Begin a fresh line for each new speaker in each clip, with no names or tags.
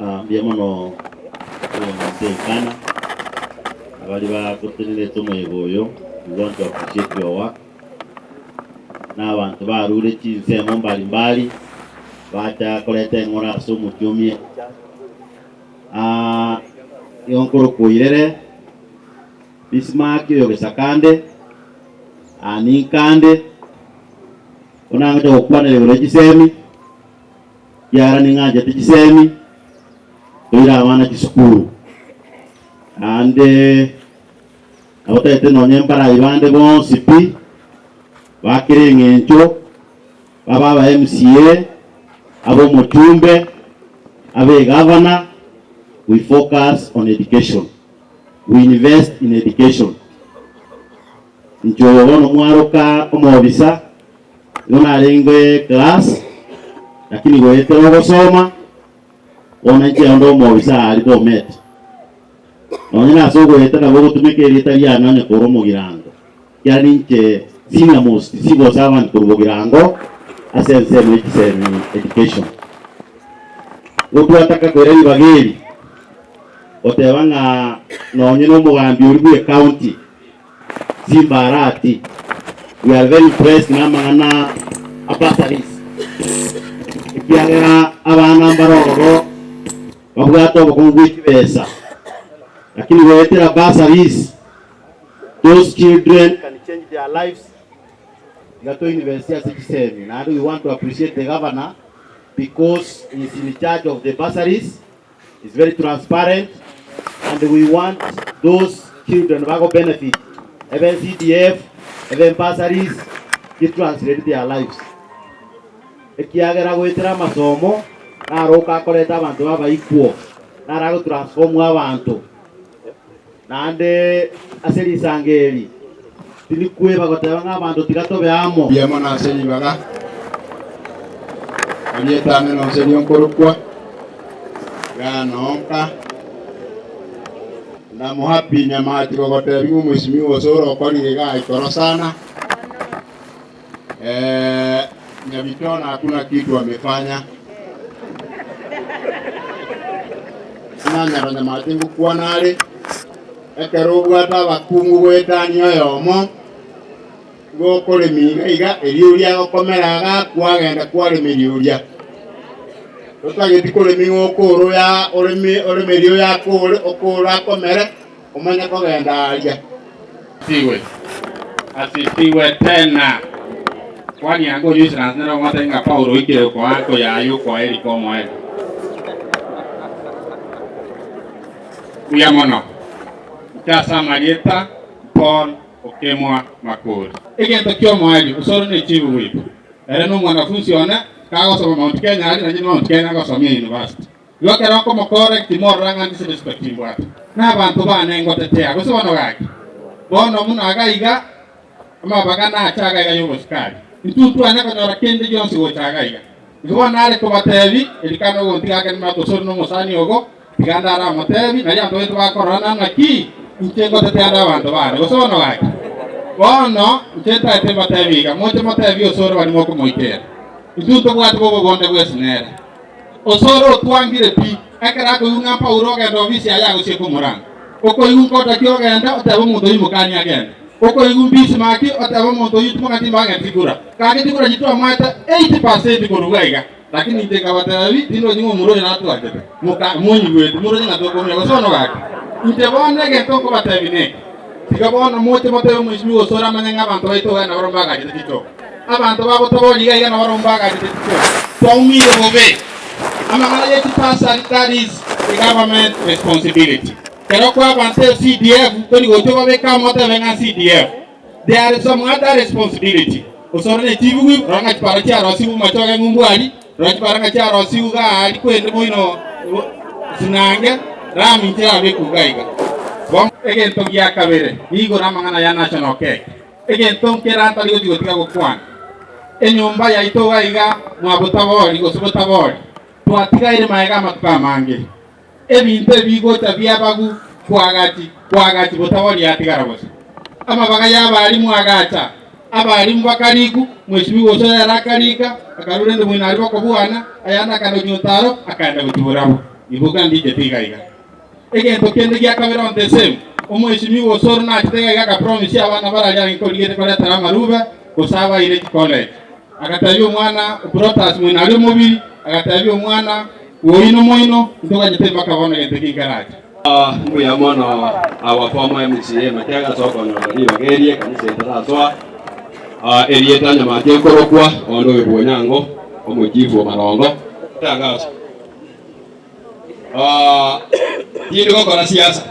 Biamono Kana abali bakutenere tomoyegoyo. We want to appreciate your work. N'abantu barure kinsemo mbalimbali bacha koleta engora somo cyumye yonkoro koirere Bismarck yogesakande ani kande onanga okwana lero kisemi yara ningaje tikisemi toira abana kisukuru ande abotete nonyembara ibande bonsipi bakirenge encho baba ba MCA abo mutumbe abe governor. We focus on education, we invest in education. Ncho wono mwaroka omobisa ngona lengwe class lakini goete ogosoma ona nje ndo omobisa ali do met nonyina sogo eta na bogo tumeke litalia nane koromo girango yani nche sina most sigo savan koromo girango asense mwekisemi education otu ataka kwereli bageri otebanga nonyina omugambi uri county Simbarati. We are very impressed n'amangana abasaris ikiaga abana mbaroro babwato bakungwiki besa lakini wetera basaris, those children can change their lives. Gato University as Kisemi. Now we want to appreciate the governor because he is in charge of the bursaries. It's very transparent and we want those children who benefit even CDF, even bursaries, to translate their lives. Ekiagera wetera masomo na roka koleta abantu baba ikuo na rago transform abantu nande aseri sangeri tilikwe bagoteba ng'abantu tigatobe amo
biamo na aseri baga alietane no seri onkorokwa ganonka na muhapi nyamati gogotebi mheshimiwa Osoro okorire ga ikoro sana. Nyabitona hakuna kitu amefanya. Nanya nyamati ngukwa nale ekerobu ata bakungu gwetani oyomo gokore miga iga eriuria gokomera ga kwagenda kware miriuria otageti kore migo okoro ya oremerio ya kore okoro akomere omanya kogenda aria
asifiwe tena kwani yango yusi na mwatenga Paulo ikire kwa ako ya yuko eri komo eri uyamono Kasa Marieta Paul Okemwa Makuri. Egento kyo mwali Osoro ne chibu wipo. Ere no mwanafunzi ona kago soma Mount Kenya ali na Mount Kenya go somia university. Yoke rako mo correct mo ranga ndise respective watu. Na abantu bana ngotete ago so bano gaki. Bono muno agaiga ama bagana achaga iga yobo skali. Ntutu anaka nyora kende jonsi go chaga iga. Ngona ale ko batevi elikano go ntiga ke mato Osoro no musani ogo. Tiganda ara motevi na yanto wetu bakorana ngaki. Nchengo teteanda abantu bana gosono gaki bono ncheta etemba tebiga mote motebi Osoro bali moko moitera ntuto bwatu bobo bonde bwesinera Osoro twangire pi akara ko yunga Paulo ga ofisi aya go seko muranga oko yungo ta kyo genda otabo mundo yimukani agenda oko yumbisi maki otabo mundo yitmo ngati manga tigura kage tigura jitu amata 80% ko rugaiga lakini ndeka batabi dino nyimo muro na atu akete muka munyi wetu muro nga to ko gosono gaki Intebonde getoko batabine. Tikabona mote mheshimiwa Osoro amanyanga abantu baito na barombaga gitito. Abantu babo taboli ga na barombaga gitito. Twumire bobe. Amangala yetu pasa that is the government responsibility. Kero kwa abantu CDF toni goto babe kama tabenga CDF. There is some other responsibility. Osoro ne tibu ranga para cha rosibu machoga ngumbwali. Ranga para cha rosibu ga ali kwende moino sinange Rami tira beku gaiga. Bom egento ya kabere. Igo ramangana ya national cake. Egento keranta ligo tiga go kwan. Enyomba ya ito gaiga mwabotabori go sobotabori. Twatiga ile maiga matuka mange. Ebinte bigo tabia bagu kwagati botabori yatigara bose. Ama bagaya bali mwagacha. Abali mbakariku mheshimiwa Osoro yarakarika akarurende mwinari bako buana ayana kanonyotaro akaenda kuturabo. ibuka ndije tigaiga egento kende gya kabira on the same omweshimiwa osoro na tigaiga ka promise abana baraja inkoligete kole taramaruba kusaba ile college akatabia umwana protas mwenali mubiri akatabia umwana woino moino ndoka jitema kabona gete garage
mbuya mwana wa former MCA matyaga soko nyori bagerie kanise taratwa erieta nyama tekorokwa ondo webonyango omujifu marongo tangazo tindi gokora siasa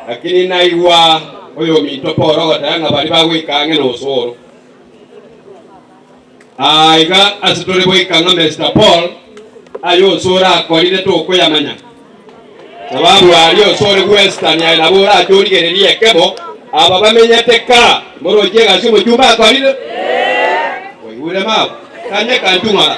lakini naigwa oyo mitoporo gotanga bali bagwikanga no soro aiga asitore boikanga Mr. Paul ayo sora akorire tokoyamanya sababu aliyo sore western ya nabora ajorigererie kebo aba bamenyete ka moroje gasi mu cyumba akorire we ure mawo kanye kantumara